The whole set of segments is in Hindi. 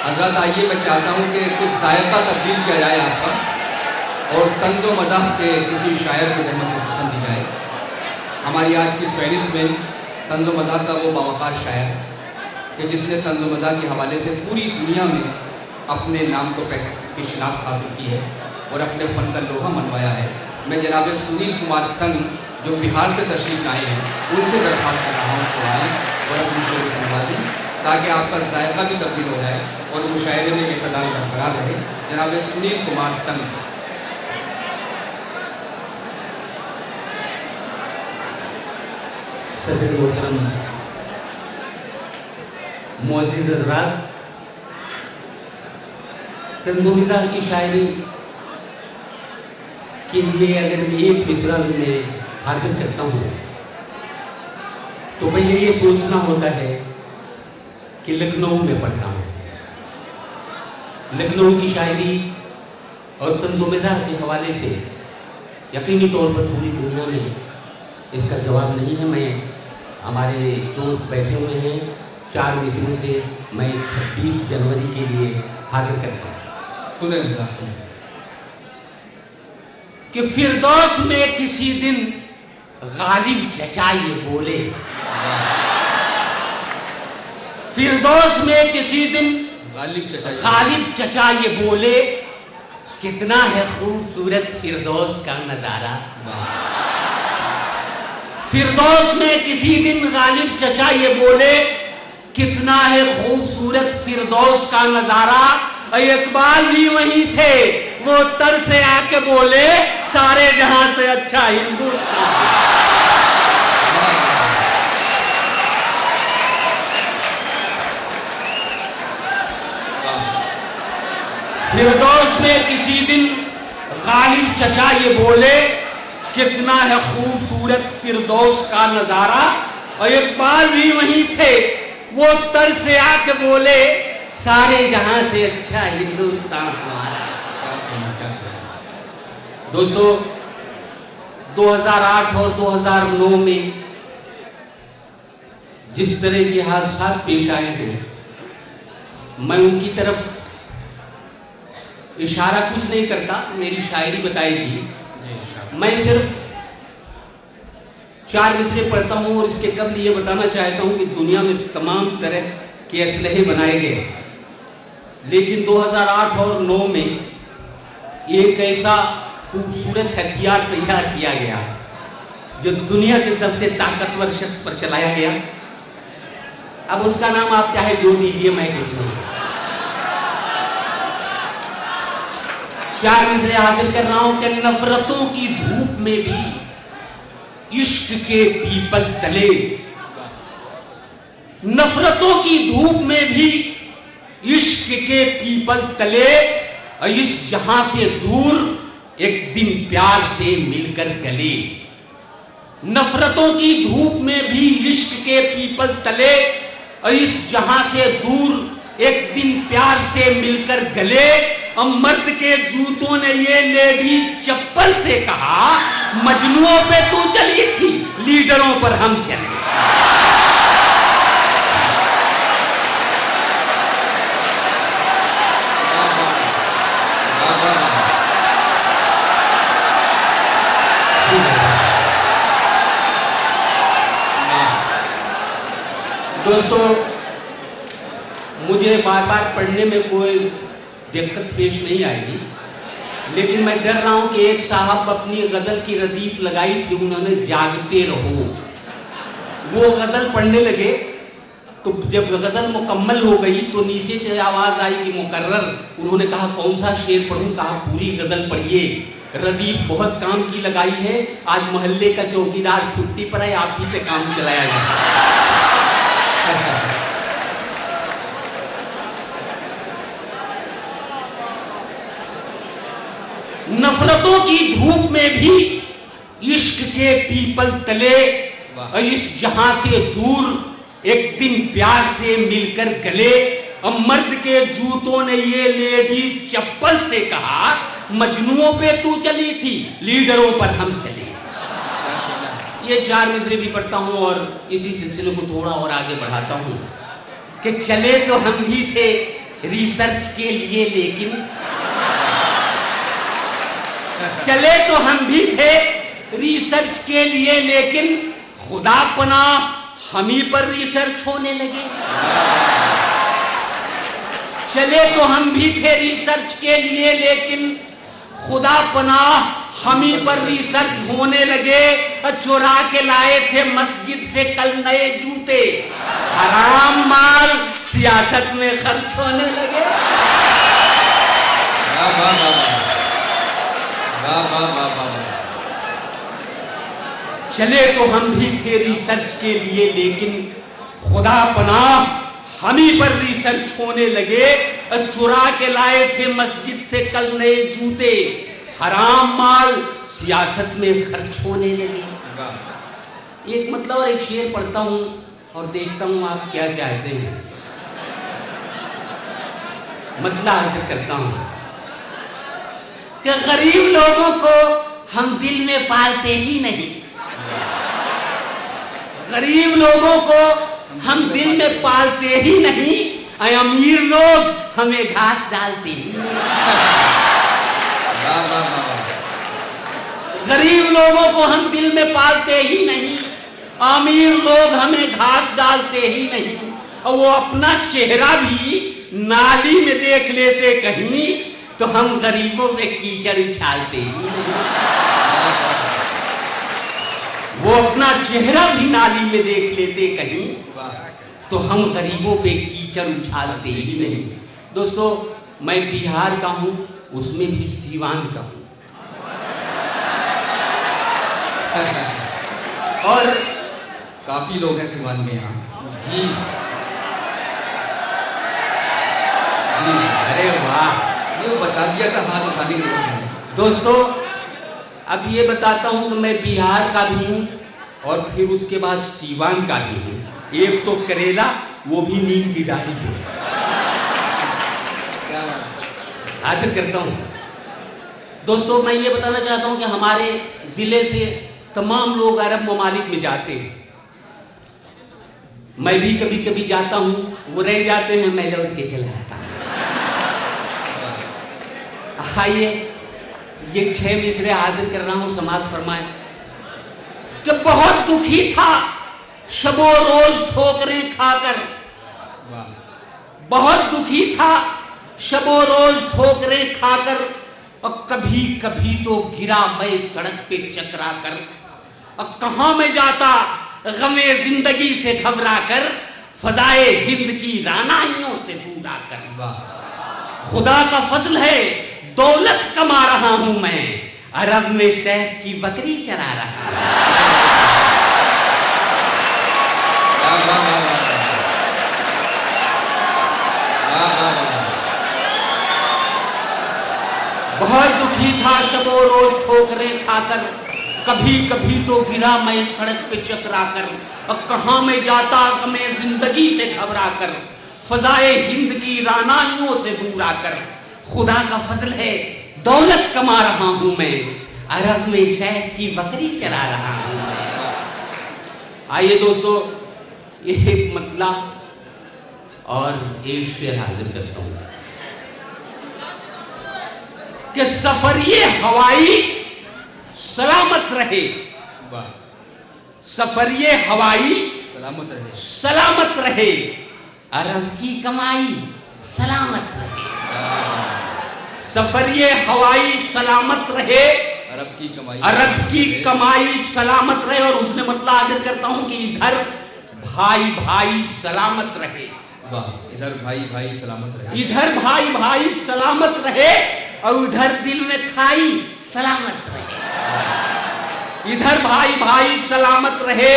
हज़रत आइए मैं चाहता हूँ कि कुछ जायका तब्दील किया जाए आपका और तंज़ो मज़ाह के किसी शायर की रहमत को सुकून दी जाए। हमारी आज की इस फहरिस्त में तंज़ो मज़ाह का वो बावक़ार शायर कि जिसने तंज़ो मज़ाह के हवाले से पूरी दुनिया में अपने नाम को की शिनाख्त हासिल की है और अपने फ़न का लोहा मनवाया है। मैं जनाब सुनील कुमार तंग जो बिहार से तशरीफ़ लाए हैं उनसे दरख्वास्त कर रहा हूँ कि आएँ और अपनी शेर से नवाजें ताकि आपका जायका भी तब्दील हो जाए और मुशायरे में इक़्तिदार बरकरार रहे। जनाब सुनील कुमार तंग। सदर मोहतरम, मुअज़्ज़िज़ हज़रात, तंज़ो मज़ाह की शायरी के लिए अगर मैं एक मिसरा भी मैं हासिल करता हूँ तो पहले ये सोचना होता है कि लखनऊ में पढ़ना हूँ। लखनऊ की शायरी और तंज़ो मज़ाह के हवाले से यकीनी तौर पर पूरी दुनिया में इसका जवाब नहीं है। मैं हमारे दोस्त बैठे हुए हैं, 4 मिसरों से मैं 26 जनवरी के लिए हाजिर करता हूँ। सुने सुने कि फिरदौस में किसी दिन गालिब चचा ये बोले, फिरदौस में किसी दिन गालिब चचा ये बोले, कितना है खूबसूरत फिरदौस का नजारा। फिरदौस में किसी दिन गालिब चचा ये बोले, कितना है खूबसूरत फिरदौस का नजारा। इकबाल भी वहीं थे, वो तर से आके बोले, सारे जहां से अच्छा हिंदुस्तान। फिरदौस में किसी दिन गालिब चचा ये बोले, कितना है खूबसूरत फिरदौस का नजारा। और इकबाल भी वहीं थे, वो तर से आके बोले, सारे जहां से अच्छा हिंदुस्तान हमारा। दोस्तों, 2008 और 2009 में जिस तरह के हादसा पेश आए हैं, मैं उनकी तरफ इशारा कुछ नहीं करता, मेरी शायरी बताएगी। मैं सिर्फ 4 मिसरे पढ़ता हूँ और इसके कबल ये बताना चाहता हूँ कि दुनिया में तमाम तरह के असलहे बनाए गए, लेकिन 2008 और 2009 में एक ऐसा खूबसूरत हथियार तैयार किया गया जो दुनिया के सबसे ताकतवर शख्स पर चलाया गया। अब उसका नाम आप चाहे जो दीजिए, मैं कुछ नहीं। 4 मिसरे हाजिर कर रहा हूं कि नफरतों की धूप में भी इश्क के पीपल तले, नफरतों की धूप में भी इश्क के पीपल तले, इस जहां से दूर एक दिन प्यार से मिलकर गले। नफरतों की धूप में भी इश्क के पीपल तले, इस जहां से दूर एक दिन प्यार से मिलकर गले। अब मर्द के जूतों ने ये लेडी चप्पल से कहा, मजनुओं पे तू चली थी, लीडरों पर हम चले। दोस्तों, मुझे बार बार पढ़ने में कोई दिक्कत पेश नहीं आएगी, लेकिन मैं डर रहा हूं कि एक साहब अपनी गजल की रदीफ लगाई थी, उन्होंने जागते रहो, वो गजल पढ़ने लगे तो जब गजल मुकम्मल हो गई तो नीचे से आवाज आई कि मुकर्रर। उन्होंने कहा कौन सा शेर पढ़ूं? कहा पूरी गजल पढ़िए, रदीफ बहुत काम की लगाई है, आज मोहल्ले का चौकीदार छुट्टी पर है, आप ही से काम चलाया जाए। नफरतों की धूप में भी इश्क के पीपल तले, इस जहां से दूर एक दिन प्यार से मिलकर गले। और मर्द के जूतों ने ये लेडी चप्पल से कहा, मजनुओं पे तू चली थी, लीडरों पर हम चले। ये 4 मिसरे भी पढ़ता हूँ और इसी सिलसिले को थोड़ा और आगे बढ़ाता हूँ कि चले तो हम भी थे, रिसर्च के लिए, लेकिन चले तो हम भी थे रिसर्च के लिए, लेकिन खुदा पनाह हम ही पर रिसर्च होने लगे। चले तो हम भी थे रिसर्च के लिए, लेकिन खुदा पनाह हम ही पर रिसर्च होने लगे। चुरा के लाए थे मस्जिद से कल नए जूते, हराम माल सियासत में खर्च होने लगे। चले तो हम भी थे रिसर्च के लिए, लेकिन खुदा पनाह हम ही पर रिसर्च होने लगे। चुरा के लाए थे मस्जिद से कल नए जूते, हराम माल सियासत में खर्च होने लगे। एक मतलब और एक शेर पढ़ता हूं और देखता हूं आप क्या चाहते हैं, मतलब हासिल करता हूं कि गरीब लोगों को हम दिल में पालते ही नहीं, गरीब लोगों को हम दिल में पालते ही नहीं, अमीर लोग हमें घास डालते ही नहीं। गरीब लोगों को हम दिल में पालते ही नहीं, अमीर लोग हमें घास डालते ही नहीं, और वो अपना चेहरा भी नाली में देख लेते कहीं तो हम गरीबों पे कीचड़ उछालते ही नहीं। वो अपना चेहरा भी नाली में देख लेते कहीं तो हम गरीबों पे कीचड़ उछालते ही नहीं। दोस्तों, मैं बिहार का हूं, उसमें भी सीवान का हूं, और काफी लोग हैं सीवान में यहाँ। जी अरे वाह, ये बता दिया था हाथ उठाने के लिए। दोस्तों, अब ये बताता हूं कि मैं बिहार का भी हूं और फिर उसके बाद सीवान का भी हूं। एक तो करेला, वो भी नीम की डाली पे हाजिर करता हूं। दोस्तों, मैं ये बताना चाहता हूं कि हमारे जिले से तमाम लोग अरब ममालिक में जाते हैं, मैं भी कभी कभी जाता हूं, वो रह जाते हैं, मैं लौट के चला जाता हूं। आइए ये 6 मिसरे हाजिर कर रहा हूं, समाज फरमाए कि बहुत दुखी था शबो रोज ठोकरें खाकर, बहुत दुखी था शबो रोज ठोकरें खाकर, और कभी कभी तो गिरा मैं सड़क पे चकरा कर, और कहां में जाता गमे जिंदगी से घबरा कर, फजाए हिंद की रानाइयों से दूर आकर। खुदा का फजल है दौलत कमा रहा हूं मैं, अरब में शेख की बकरी चरा रहा हूं। बहुत दुखी था शबो रोज ठोकरें खाकर, कभी कभी तो गिरा मैं सड़क पे चकरा कर, और कहां में जाता मैं जिंदगी से घबरा कर, फजाए हिंद की रानाइयों से दूर आकर। खुदा का फजल है दौलत कमा रहा हूं मैं, अरब में शेख की बकरी चरा रहा हूं मैं। आइए दोस्तों, एक मतला और एक शेर हाजिर करता हूं कि सफर ये हवाई सलामत रहे, सफर ये हवाई सलामत रहे, अरब की कमाई सलामत रहे। सफर ये हवाई सलामत रहे, अरब की कमाई सलामत रहे। और उसने मतलब हाजिर करता हूं कि इधर भाई भाई सलामत रहे, इधर भाई भाई सलामत रहे, इधर भाई भाई सलामत रहे, और उधर दिल में खाई सलामत रहे। इधर भाई भाई सलामत रहे,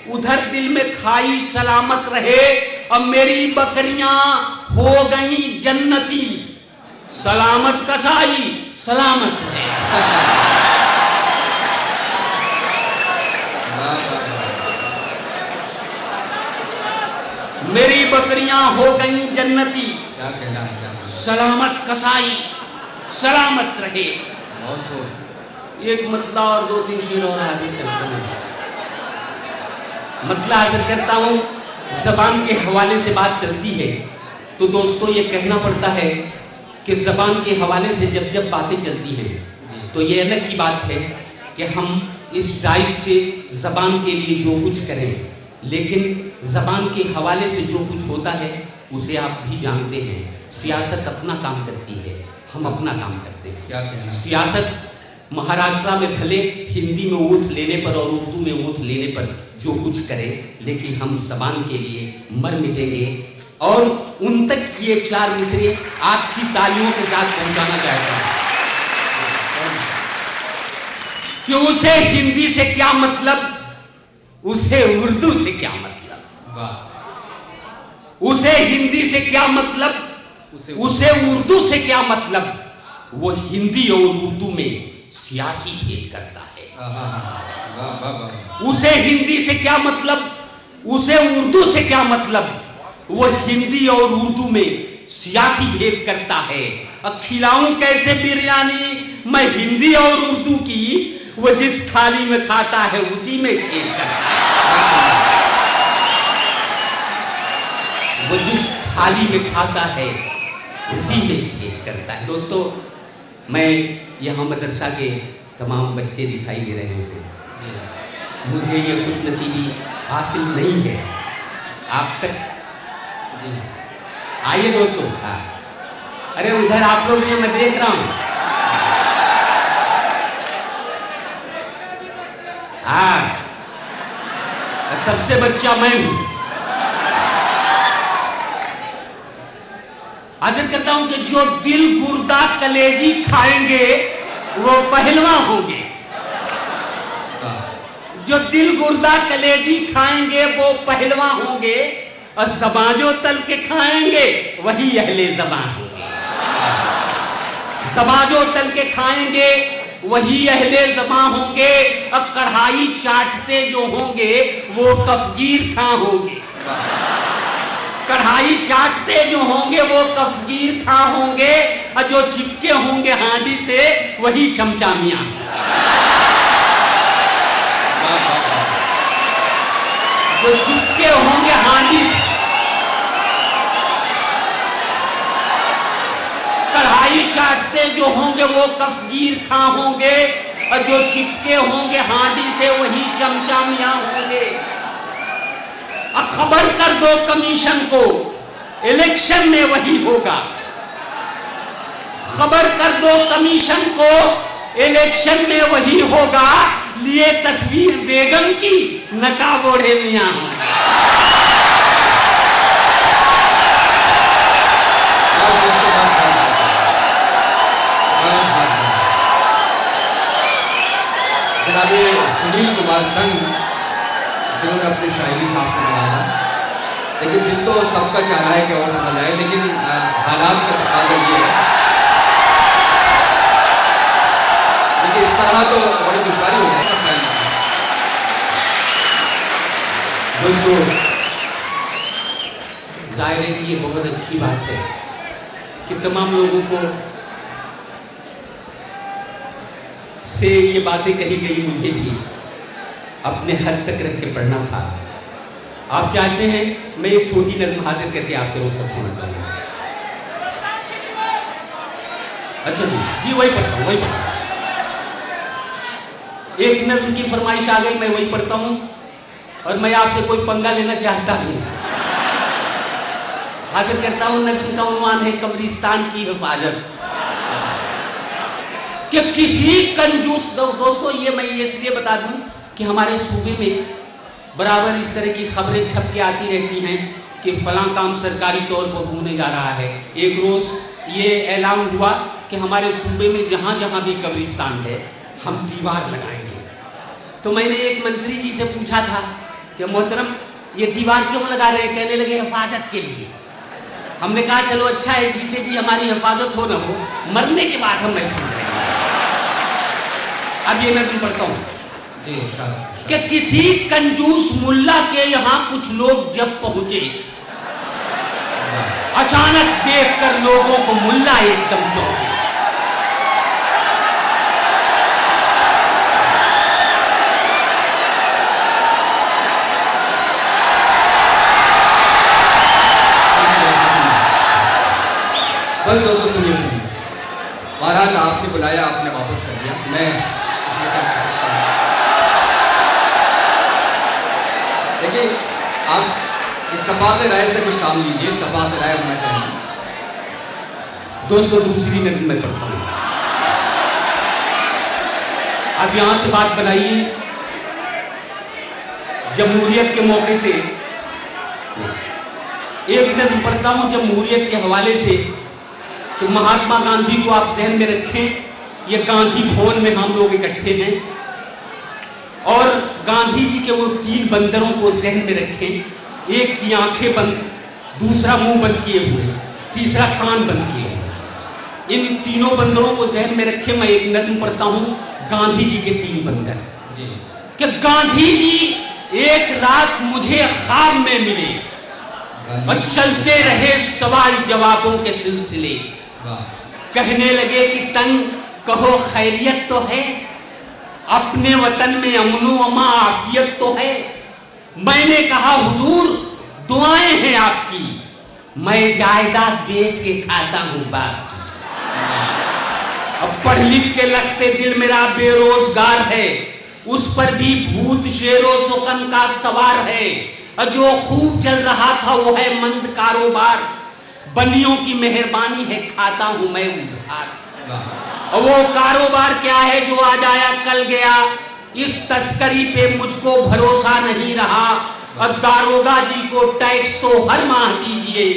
उधर दिल में खाई सलामत रहे, अब मेरी बकरियां हो गई जन्नती, सलामत कसाई सलामत रहे। मेरी बकरियां हो गई जन्नती, क्या कहना है, क्या सलामत कसाई सलामत रहे। एक मतला और 2-3 शेर और हाजिर करता हूं, मतला हाजिर करता हूं। ज़बान के हवाले से बात चलती है तो दोस्तों ये कहना पड़ता है कि ज़बान के हवाले से जब जब बातें चलती हैं तो ये अलग की बात है कि हम इस डाइस से ज़बान के लिए जो कुछ करें, लेकिन ज़बान के हवाले से जो कुछ होता है उसे आप भी जानते हैं। सियासत अपना काम करती है, हम अपना काम करते हैं। क्या कहना? सियासत महाराष्ट्र में भले हिंदी में ओथ लेने पर और उर्दू में ओथ लेने पर जो कुछ करे, लेकिन हम ज़बान के लिए मर मिटेंगे। और उन तक ये 4 मिसरे आपकी तालियों के साथ पहुंचाना चाहता हूं कि उसे हिंदी से क्या मतलब, उसे उर्दू से क्या मतलब, वाह। उसे हिंदी से क्या मतलब, उसे उर्दू से क्या मतलब। वो हिंदी और उर्दू में सियासी भेद करता है। वाह वाह वाह। उसे हिंदी से क्या मतलब, उसे उर्दू से क्या मतलब। वो हिंदी और उर्दू में सियासी भेद करता है। अब खिलाऊं कैसे बिरयानी मैं हिंदी और उर्दू की, वो जिस थाली में खाता है उसी में छेद करता है। वो जिस थाली में खाता है उसी में छेद करता है। दोस्तों, मैं यहाँ मदरसा के तमाम बच्चे दिखाई दे रहे हैं। मुझे ये खुशनसीबी हासिल नहीं है आप तक। आइए दोस्तों। हाँ, अरे उधर आप लोग भी मैं देख रहा हूँ। हाँ, सबसे बच्चा मैं हूँ। आदर करता हूं कि जो दिल गुर्दा कलेजी खाएंगे वो पहलवान होंगे। जो दिल गुर्दा कलेजी खाएंगे वो पहलवान होंगे, और ज़बान तल के खाएंगे वही अहले ज़बान होंगे। ज़बान तल के खाएंगे वही अहले ज़बान होंगे, और कढ़ाई चाटते जो होंगे वो कफगीर खां होंगे। कढ़ाई चाटते जो होंगे वो कफगीर खां होंगे, और जो चिपके होंगे हांडी से वही चमचा मियां। जो चिपके होंगे हांडी, कढ़ाई चाटते जो होंगे वो कफगीर खां होंगे, और जो चिपके होंगे हांडी से वही चमचा मियां होंगे। अब खबर कर दो कमीशन को, इलेक्शन में वही होगा। खबर कर दो कमीशन को, इलेक्शन में वही होगा। लिए तस्वीर बेगम की, नकाब ओढ़े मियां। जनाब सुनील कुमार तंग, जिन्होंने अपनी शायरी साहब को बनाया, लेकिन दिल तो सबका चाह रहा है कि और सुना जाए, लेकिन हालात का तकाजा ये है। लेकिन इस तरह तो बड़ी दुश्वारी हो जाएगा। दोस्तों, जाहिर है कि ये बहुत अच्छी बात है कि तमाम लोगों को से ये बातें कही गई। मुझे भी अपने हद तक रह के पढ़ना था। आप चाहते हैं मैं एक छोटी नज़्म हाजिर करके आपसे रुखसत होना चाहूँगा। अच्छा जी, वही पढ़ता हूँ, वही पढ़ता हूँ। एक नज़्म की फरमाइश आ गई, मैं वही पढ़ता हूँ, और मैं आपसे कोई पंगा लेना चाहता भी नहीं। हाजिर करता हूँ। नज़्म का उन्वान है कब्रिस्तान की हिफाजत। कि किसी कंजूस, दोस्तों ये मैं इसलिए बता दूं कि हमारे सूबे में बराबर इस तरह की खबरें छप के आती रहती हैं कि फलां काम सरकारी तौर पर होने जा रहा है। एक रोज़ ये ऐलान हुआ कि हमारे सूबे में जहाँ जहाँ भी कब्रिस्तान है हम दीवार लगाएंगे। तो मैंने एक मंत्री जी से पूछा था कि मोहतरम ये दीवार क्यों लगा रहे हैं? कहने लगे हिफाजत के लिए। हमने कहा चलो अच्छा है, जीते जी हमारी हिफाजत हो न हो, मरने के बाद हम महसूस करेंगे। अब ये मैं पढ़ता हूँ कि किसी कंजूस मुल्ला के यहाँ कुछ लोग जब पहुंचे, अचानक देखकर लोगों को मुल्ला एकदम चौंके। बस दोस्तों सुनिए सुनिए, बहरहाल आपने बुलाया, आपने वापस कर दिया, मैं इसमें क्या कर सकता हूँ। देखिए आप इत्तफाक़ राय से कुछ काम लीजिए, इत्तफाक़ राय होना चाहिए। दोस्तों दूसरी नज़र में पढ़ता हूँ। अब यहाँ से बात बनाइए जमहूरियत के मौके से, एक नज़र पढ़ता हूँ जमहूरियत के हवाले से। तो महात्मा गांधी को आप ज़हन में रखें, ये गांधी भवन में हम लोग इकट्ठे हैं, और गांधी जी के वो 3 बंदरों को ज़हन में रखें। एक की आंखें बंद, दूसरा मुंह बंद किए हुए, तीसरा कान बंद किए हुए। इन तीनों बंदरों को ज़हन में रखें। मैं एक नज़्म पढ़ता हूँ, गांधी जी के 3 बंदर जी। कि गांधी जी एक रात मुझे ख्वाब में मिले और चलते रहे सवाल जवाबों के सिलसिले। कहने लगे कि तंग कहो खैरियत तो है, अपने वतन में अमनो अमा आफियत तो है। मैंने कहा हुजूर दुआएं हैं आपकी, मैं जायदाद बेच के खाता हूं बाप की। अब पढ़ लिख के लगते दिल मेरा बेरोजगार है, उस पर भी भूत शेरो सुकन का सवार है। जो खूब चल रहा था वो है मंद कारोबार, बनियों की मेहरबानी है खाता हूं मैं उधार। और वो कारोबार क्या है जो आज आया कल गया, इस तस्करी पे मुझको भरोसा नहीं रहा। और दारोगा जी को टैक्स तो हर माह दीजिए,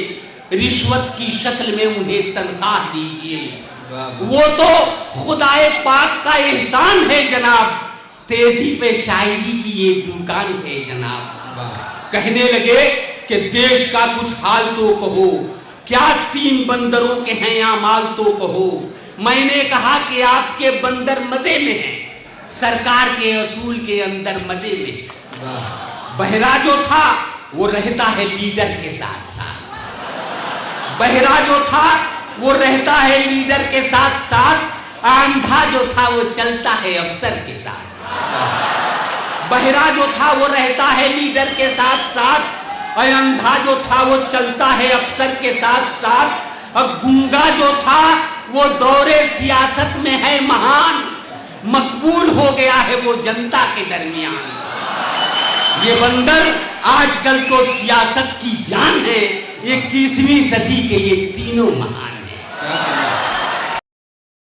रिश्वत की शक्ल में उन्हें तनख्वाह दीजिए। वो तो खुदाए पाक का एहसान है जनाब, तेजी पे शायरी की ये दुकान है जनाब। कहने लगे कि देश का कुछ हाल तो कहो, क्या 3 बंदरों के हैं आमाल तो कहो। मैंने कहा कि आपके बंदर मजे में हैं, सरकार के असूल के अंदर मजे में। बहरा जो था वो रहता है लीडर के साथ साथ, बहरा जो था वो रहता है लीडर के साथ साथ, अंधा जो था वो चलता है अफसर के साथ। बहरा जो था वो रहता है लीडर के साथ साथ, और अंधा जो था वो चलता है अफसर के साथ साथ। और गूंगा जो था वो दौरे सियासत में है महान, मकबूल हो गया है वो जनता के दरमियान। ये बंदर आजकल तो सियासत की जान है, 21वीं सदी के ये तीनों महान।